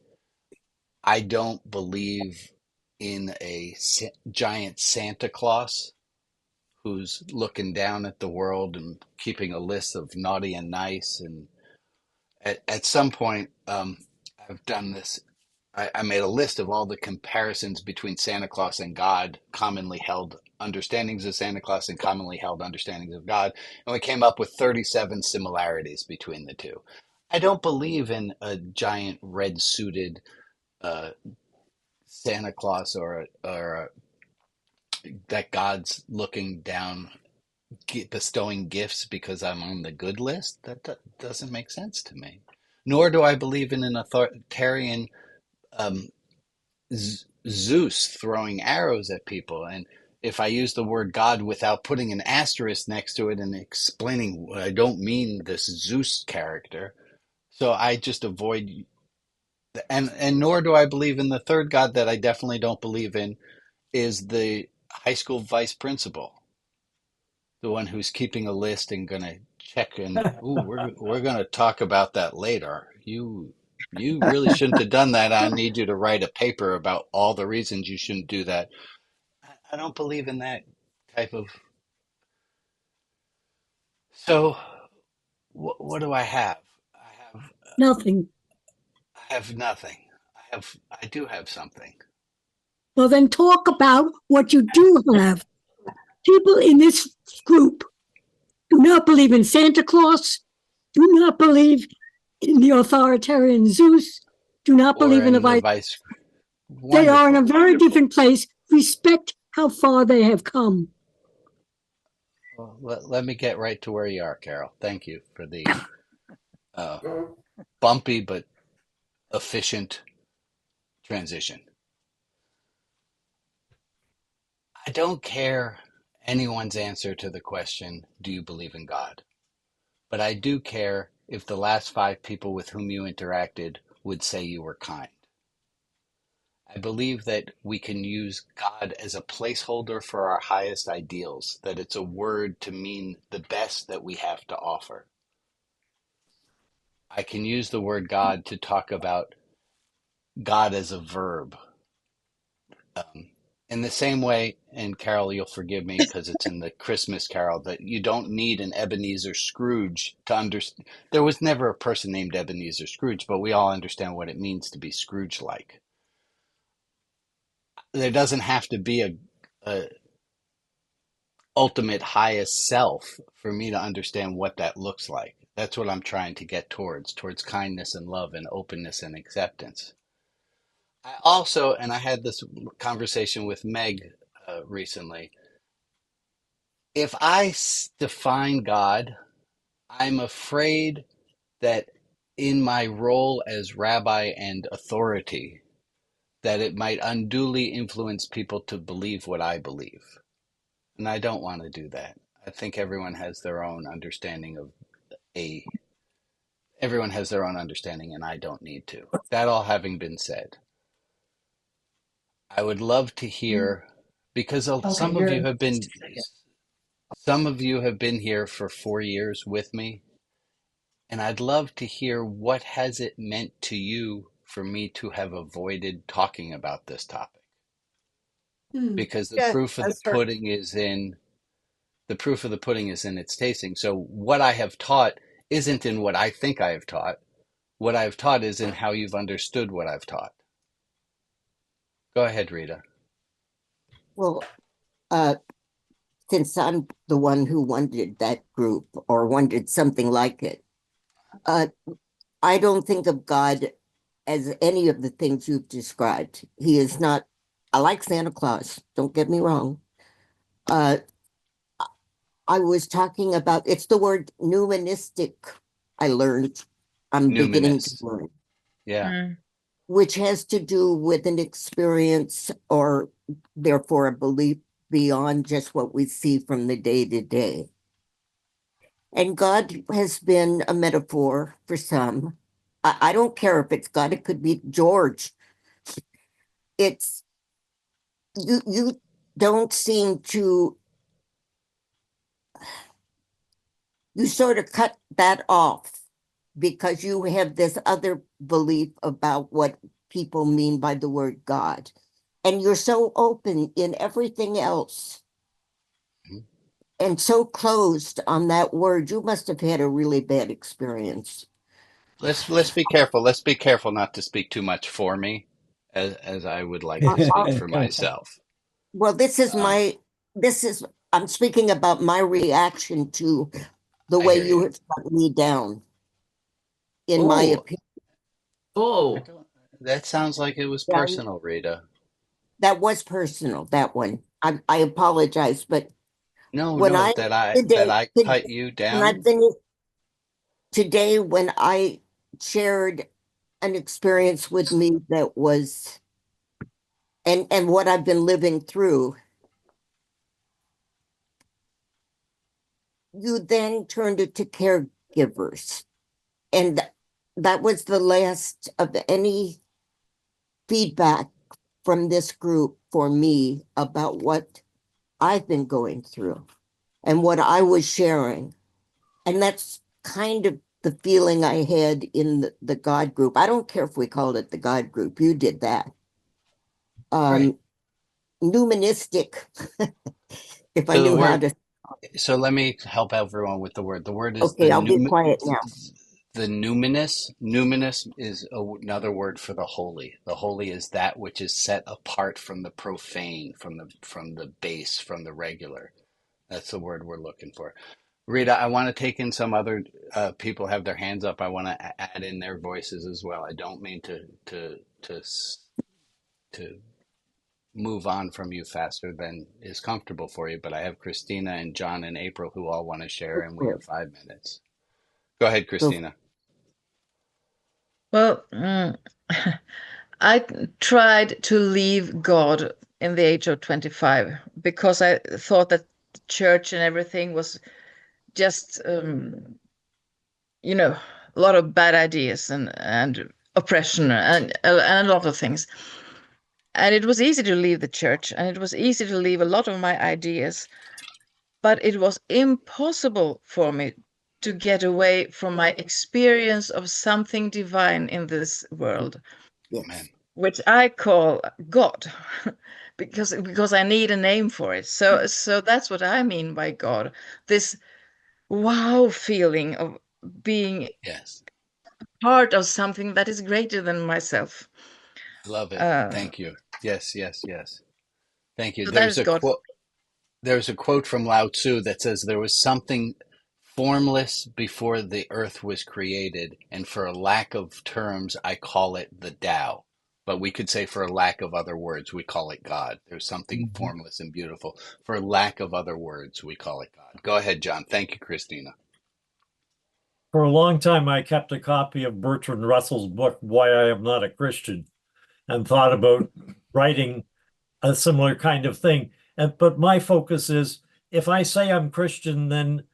I don't believe in a giant Santa Claus who's looking down at the world and keeping a list of naughty and nice. And at some point, I've done this. I made a list of all the comparisons between Santa Claus and God, commonly held understandings of Santa Claus and commonly held understandings of God. And we came up with 37 similarities between the two. I don't believe in a giant red suited Santa Claus or that God's looking down, bestowing gifts because I'm on the good list. That doesn't make sense to me. Nor do I believe in an authoritarian Zeus throwing arrows at people. And if I use the word God without putting an asterisk next to it and explaining what I don't mean this Zeus character, so I just avoid. And nor do I believe in the third God that I definitely don't believe in, is the high school vice principal, the one who's keeping a list and going to check. And we're going to talk about that later. You really shouldn't have done that. I need you to write a paper about all the reasons you shouldn't do that. I don't believe in that type of. So what do I have? Nothing. I have nothing. I do have something. Well, then talk about what you do have. People in this group do not believe in Santa Claus, do not believe in the authoritarian Zeus, do not believe in the vice. They are in a very different place. Respect how far they have come. Well, let me get right to where you are, Carol. Thank you for the bumpy but efficient transition. I don't care anyone's answer to the question, do you believe in God? But I do care if the last 5 people with whom you interacted would say you were kind. I believe that we can use God as a placeholder for our highest ideals, that it's a word to mean the best that we have to offer. I can use the word God to talk about God as a verb. In the same way, and Carol, you'll forgive me because it's in the Christmas Carol, that you don't need an Ebenezer Scrooge to understand. There was never a person named Ebenezer Scrooge, but we all understand what it means to be Scrooge-like. There doesn't have to be a ultimate highest self for me to understand what that looks like. That's what I'm trying to get towards kindness and love and openness and acceptance. I also, and I had this conversation with Meg recently, if I define God, I'm afraid that in my role as rabbi and authority, that it might unduly influence people to believe what I believe. And I don't want to do that. I think everyone has their own understanding everyone has their own understanding, and I don't need to. That all having been said, I would love to hear, because some of you have been here for 4 years with me, and I'd love to hear what has it meant to you for me to have avoided talking about this topic. Because the proof of the pudding is in its tasting. So what I have taught isn't in what I think I have taught. What I've taught is in how you've understood what I've taught. Go ahead, Rita. Well, since I'm the one who wanted that group or wanted something like it, I don't think of God as any of the things you've described. He is not, I like Santa Claus, don't get me wrong. I was talking about, it's the word nuministic I learned. I'm beginning to learn. Yeah. Which has to do with an experience or therefore a belief beyond just what we see from the day to day. And God has been a metaphor for some. I don't care if it's God, it could be George. It's, you don't seem to, you sort of cut that off because you have this other belief about what people mean by the word God. And you're so open in everything else and so closed on that word. You must have had a really bad experience. Let's be careful. Let's be careful not to speak too much for me, as I would like to speak for myself. Well, I'm speaking about my reaction to the way you have shut me down, in my opinion. Oh, that sounds like it was personal, Rita. That was personal, that one. I apologize, but that I cut you down. Today, when I shared an experience with me that was, and what I've been living through, you then turned it to caregivers. And that was the last of any feedback from this group for me about what I've been going through and what I was sharing. And that's kind of the feeling I had in the God group. I don't care if we called it the God group. You did that. Right. Nuministic, if I knew how to. So let me help everyone with the word. The word is okay. I'll be quiet now. The numinous. Numinous is another word for the holy. The holy is that which is set apart from the profane, from the base, from the regular. That's the word we're looking for. Rita, I want to take in some other people have their hands up. I want to add in their voices as well. I don't mean to move on from you faster than is comfortable for you, but I have Christina and John and April who all want to share, and we have 5 minutes. Go ahead, Christina. Well, I tried to leave God in the age of 25 because I thought that the church and everything was just, a lot of bad ideas and oppression and a lot of things. And it was easy to leave the church, and it was easy to leave a lot of my ideas, but it was impossible for me to get away from my experience of something divine in this world, yes. which I call God, because I need a name for it. So that's what I mean by God. This wow feeling of being Yes. part of something that is greater than myself. Love it. Thank you. Yes, yes, yes. Thank you. So that is God. There's a quote from Lao Tzu that says there was something formless before the earth was created, and for a lack of terms, I call it the Tao. But we could say for a lack of other words, we call it God. There's something formless and beautiful. For lack of other words, we call it God. Go ahead, John. Thank you, Christina. For a long time, I kept a copy of Bertrand Russell's book, Why I Am Not a Christian, and thought about writing a similar kind of thing. But my focus is, if I say I'm Christian, then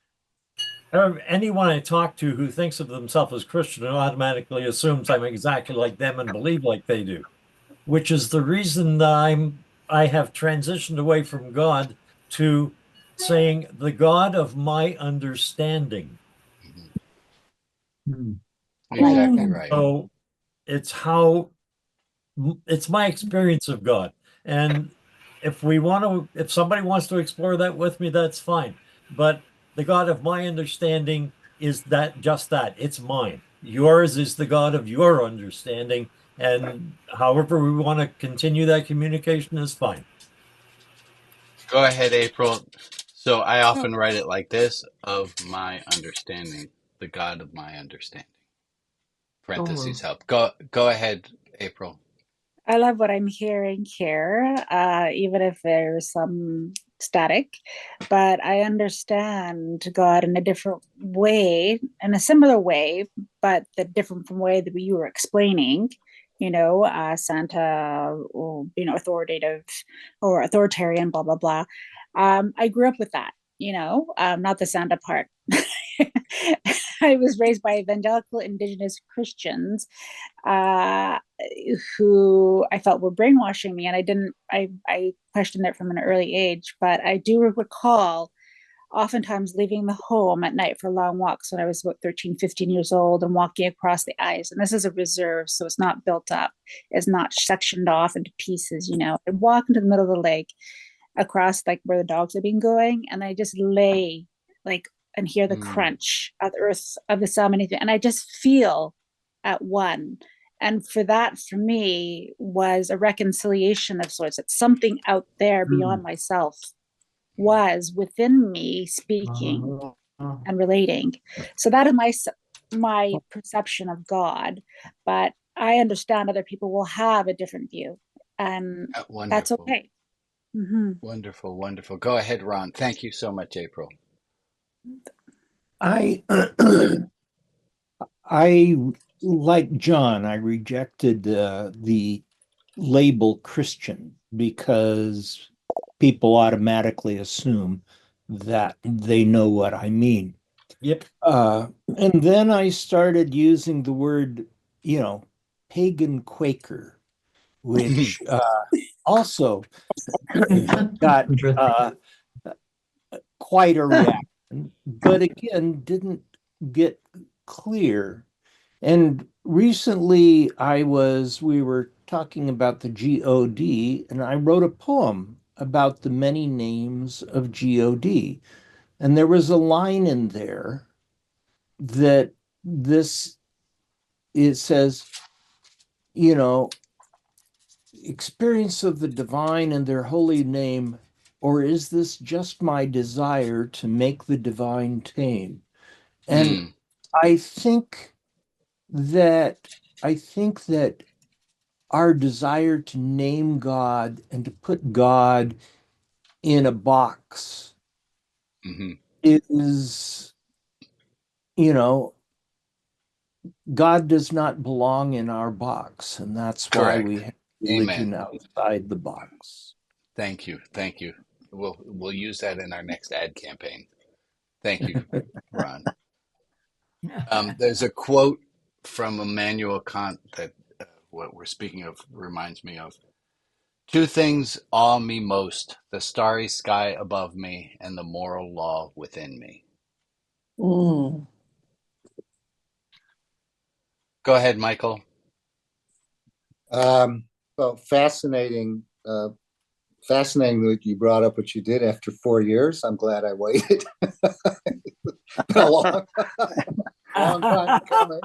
anyone I talk to who thinks of themselves as Christian automatically assumes I'm exactly like them and believe like they do, which is the reason that I have transitioned away from God to saying the God of my understanding. Exactly right. So it's it's my experience of God. And if somebody wants to explore that with me, that's fine. But the God of my understanding is just that. It's mine. Yours is the God of your understanding. And however we want to continue that communication is fine. Go ahead, April. So I often write it like this: of my understanding, the God of my understanding. Parentheses help. Go ahead, April. I love what I'm hearing here, even if there's some static, but I understand God in a different way, in a similar way, but the different from way that you were explaining, Santa, or, authoritative or authoritarian, blah, blah, blah. I grew up with that, not the Santa part. I was raised by evangelical indigenous Christians who I felt were brainwashing me, and I questioned it from an early age. But I do recall oftentimes leaving the home at night for long walks when I was about 13, 15 years old, and walking across the ice. And this is a reserve, so it's not built up, it's not sectioned off into pieces. I walk into the middle of the lake across like where the dogs have been going, and I just lay like and hear the crunch of the earth, of the sound beneath it, and I just feel at one. And for me was a reconciliation of sorts. It's something out there beyond myself was within me speaking and relating. So that is my perception of God. But I understand other people will have a different view, and that's Wonderful. okay. Wonderful, wonderful. Go ahead, Ron. Thank you so much, April. I like John, I rejected the label Christian because people automatically assume that they know what I mean. Yep. And then I started using the word, pagan Quaker, which also got quite a reaction, but again, didn't get clear. And recently we were talking about the God, and I wrote a poem about the many names of God. And there was a line in there that it says, experience of the divine and their holy name, or is this just my desire to make the divine tame? And I think that our desire to name God and to put God in a box is, God does not belong in our box, and that's why we have religion outside the box. Thank you. Thank you. We'll use that in our next ad campaign. Thank you, Ron. There's a quote from Immanuel Kant that what we're speaking of reminds me of. Two things awe me most: the starry sky above me and the moral law within me. Go ahead, Michael. Well, fascinating fascinating that you brought up what you did after 4 years. I'm glad I waited. Been a long time coming.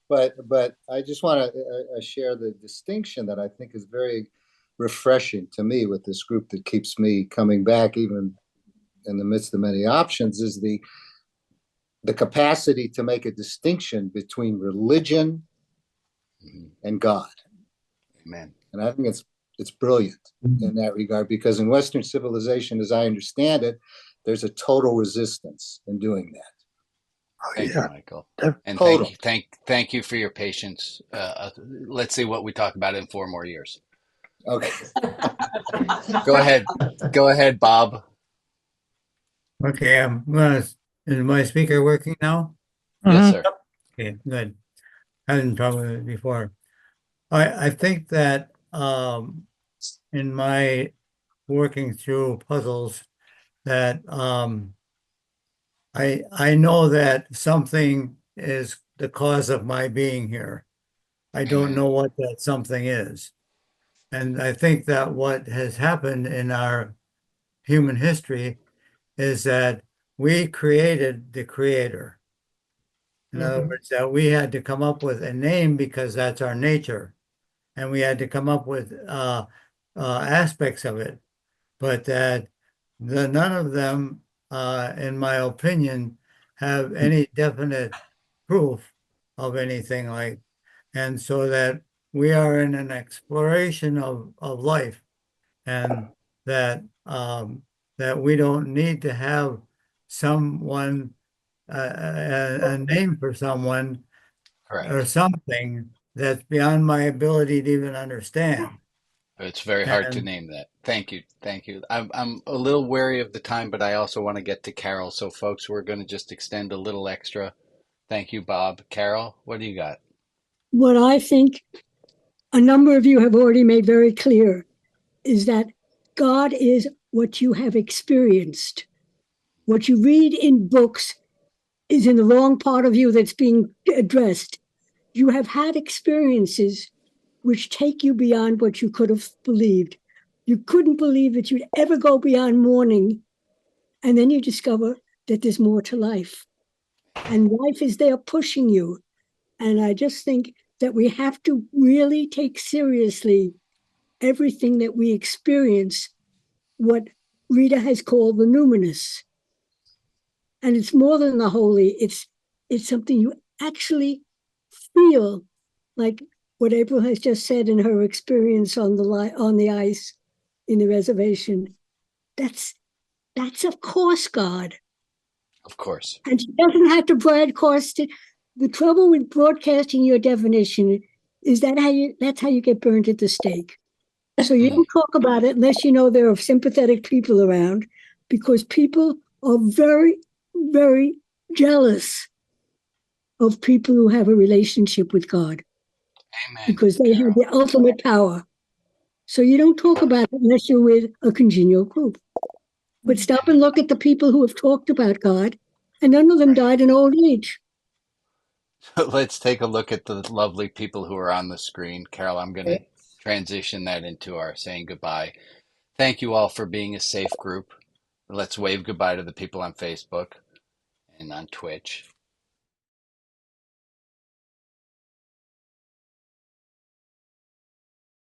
but I just want to share the distinction that I think is very refreshing to me with this group that keeps me coming back even in the midst of many options, is the capacity to make a distinction between religion and God. Amen. And I think it's brilliant in that regard, because in Western civilization, as I understand it, there's a total resistance in doing that. Thank you, Michael. And Total. thank you for your patience. Let's see what we talk about in 4 more years. Okay. Go ahead, Bob. Okay, is my speaker working now? Yes, sir. Okay, good. I hadn't trouble with it before. I think that in my working through puzzles that I know that something is the cause of my being here. I don't know what that something is. And I think that what has happened in our human history is that we created the creator. In other words, that we had to come up with a name because that's our nature. And we had to come up with aspects of it, but that none of them, in my opinion, have any definite proof of anything like. And so that we are in an exploration of life, and that that we don't need to have someone a name for someone or something that's beyond my ability to even understand. It's very hard to name that. Thank you. I'm a little wary of the time, but I also want to get to Carol. So, folks, we're going to just extend a little extra. Thank you, Bob. Carol, what do you got? What I think a number of you have already made very clear is that God is what you have experienced. What you read in books is in the wrong part of you that's being addressed. You have had experiences which take you beyond what you could have believed. You couldn't believe that you'd ever go beyond mourning, and then you discover that there's more to life. And life is there pushing you. And I just think that we have to really take seriously everything that we experience, what Rita has called the numinous. And it's more than the holy. It's something you actually feel, like what April has just said in her experience on the ice in the reservation. That's of course God. Of course. And she doesn't have to broadcast it. The trouble with broadcasting your definition is that's how you get burned at the stake. So you don't talk about it unless you know there are sympathetic people around, because people are very, very jealous of people who have a relationship with God. Amen. Because they have the ultimate power. So you don't talk about it unless you're with a congenial group. But stop and look at the people who have talked about God, and none of them died in old age. Let's take a look at the lovely people who are on the screen. Carol, I'm going to transition that into our saying goodbye. Thank you all for being a safe group. Let's wave goodbye to the people on Facebook and on Twitch.